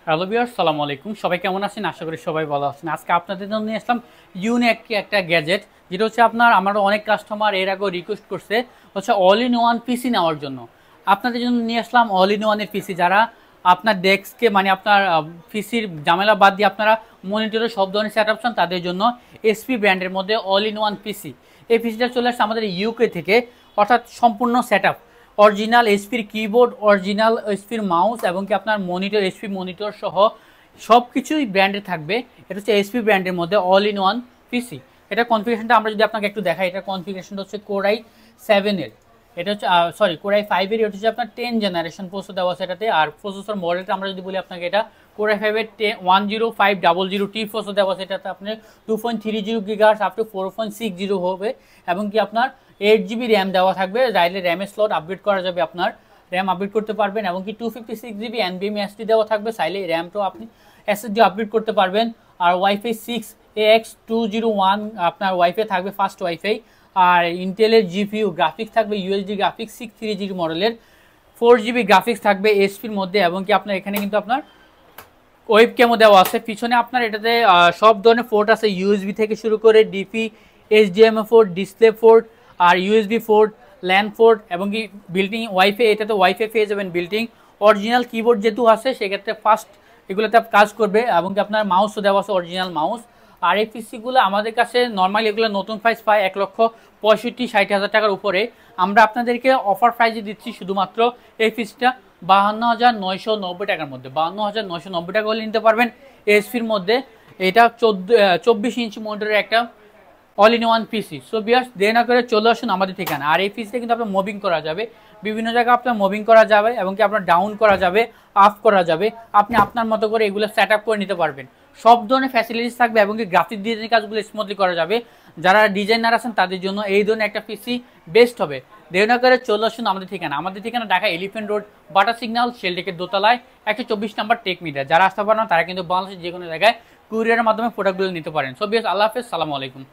Hello viewers, আসসালামু আলাইকুম। সবাই কেমন আছেন? আশা করি সবাই ভালো আছেন। আজকে আপনাদের জন্য নিয়ে আসলাম ইউনিক একটা গ্যাজেট, যেটা হচ্ছে আমার অনেক কাস্টমার এর আগেও রিকোয়েস্ট করছে হচ্ছে অল ইন ওয়ান পিসি নেওয়ার জন্য। আপনাদের জন্য নিয়ে আসলাম অল ইন ওয়ানের পিসি, যারা আপনার ডেস্ককে মানে আপনার পিসির ঝামেলা বাদ দিয়ে আপনারা মনিটরে সব ধরনের সেট আপ চান, তাদের জন্য এসপি ব্র্যান্ডের মধ্যে অল ইন ওয়ান পিসি। এই পিসিটা চলে আসছে আমাদের ইউকে থেকে, অর্থাৎ সম্পূর্ণ সেট আপ, অরিজিনাল এসপির কিবোর্ড, অরিজিনাল এসপির মাউস এবং কি আপনার মনিটর, এসপি মনিটর সহ সব কিছুই ব্র্যান্ডে থাকবে। এটা হচ্ছে এসপি ব্র্যান্ডের মধ্যে অল ইন ওয়ান পিসি। এটা কনফিগারেশনটা আমরা যদি আপনাকে একটু দেখাই, এটা কনফিগারেশনটা হচ্ছে কোরাই 7-এর, এটা হচ্ছে কোরাই 5-এর, এটা হচ্ছে আপনার 10 জেনারেশন প্রসেসর দেওয়া আছে এটাতে। আর প্রসেসর মডেলটা আমরা যদি বলি আপনাকে, এটা কোরাই 5-এর 10500T প্রসেসর দেওয়া আছে। এটাতে আপনার 2.30 গিগাহার্টজ আপ টু 4.60 হবে এবং কি আপনার 8GB র্যাম দেওয়া থাকবে। চাইলে র্যামের স্লট আপগ্রেড করা যাবে, আপনার র্যাম আপগ্রেড করতে পারবেন এবং কি 256GB NVMe SSD দেওয়া থাকবে। চাইলে র্যামটাও আপনি SSD আপগ্রেড করতে পারবেন। আর ওয়াইফাই 6AX201 আপনার ওয়াইফাই থাকবে, ফাস্ট ওয়াইফাই। আর ইন্টেলের জিপিইউ গ্রাফিক্স থাকবে ইউএসডি গ্রাফিক্স 630G মডেলের, 4GB গ্রাফিক্স থাকবে এসপির মধ্যে এবং কি আপনার এখানে কিন্তু আপনার ওয়েব ক্যামও দেওয়া আছে। পিছনে আপনার এটাতে সব ধরনের পোর্ট আছে, ইউএসবি থেকে শুরু করে DP, HDMI port, display port, আর ইউএসবি পোর্ট, ল্যান পোর্ট এবং কি বিল্টিং ওয়াইফাই। এটাতে ওয়াইফাই পেয়ে যাবেন বিল্টিং। অরিজিনাল কিবোর্ড যেহেতু আছে সেক্ষেত্রে ফাস্ট এগুলোতে কাজ করবে এবং কি আপনার মাউসও দেওয়া আছে, অরিজিনাল মাউস। আর এই পিসিগুলো আমাদের কাছে নর্মালি এগুলো নতুন প্রাইস পায় 1,65,000-60,000 টাকার উপরে। আমরা আপনাদেরকে অফার প্রাইজে দিচ্ছি শুধুমাত্র এই পিসিটা 52,990 টাকার মধ্যে। 52,990 টাকা হলে নিতে পারবেন এসপির মধ্যে। এটা 24 ইঞ্চি মনিটরের একটা all in one PC. So viewers, দেরি না করে চলে আসুন আমাদের ঠিকানা। আর এই পিসিটা কিন্তু আপনার মুভিং করা যাবে, বিভিন্ন জায়গায় আপনার মুভিং করা যাবে এবং কি আপনার ডাউন করা যাবে, আপ করা যাবে। আপনি আপনার মতো করে এগুলো সেট আপ করে নিতে পারবেন। সব ধরনের ফ্যাসিলিটিস থাকবে এবং কি গ্রাফিক ডিজাইনের কাজগুলো স্মুথলি করা যাবে। যারা ডিজাইনার আছেন তাদের জন্য এই ধরনের একটা পিসি বেস্ট হবে। দেরি না করে চলে আসুন আমাদের ঠিকানা। আমাদের ঠিকানা ঢাকা এলিফ্যান্ট রোড, বাটার সিগন্যাল, শেলটেকের দোতলায়, 124 নম্বর টেক মিডিয়া। যারা আসতে পারেন না তারা কিন্তু বাংলাদেশের যে কোনো জায়গায় কুরিয়ারের মাধ্যমে প্রোডাক্টগুলো নিতে পারেন। সো ভিউয়ার্স, আল্লাহ হাফেজ, সালামু আলাইকুম।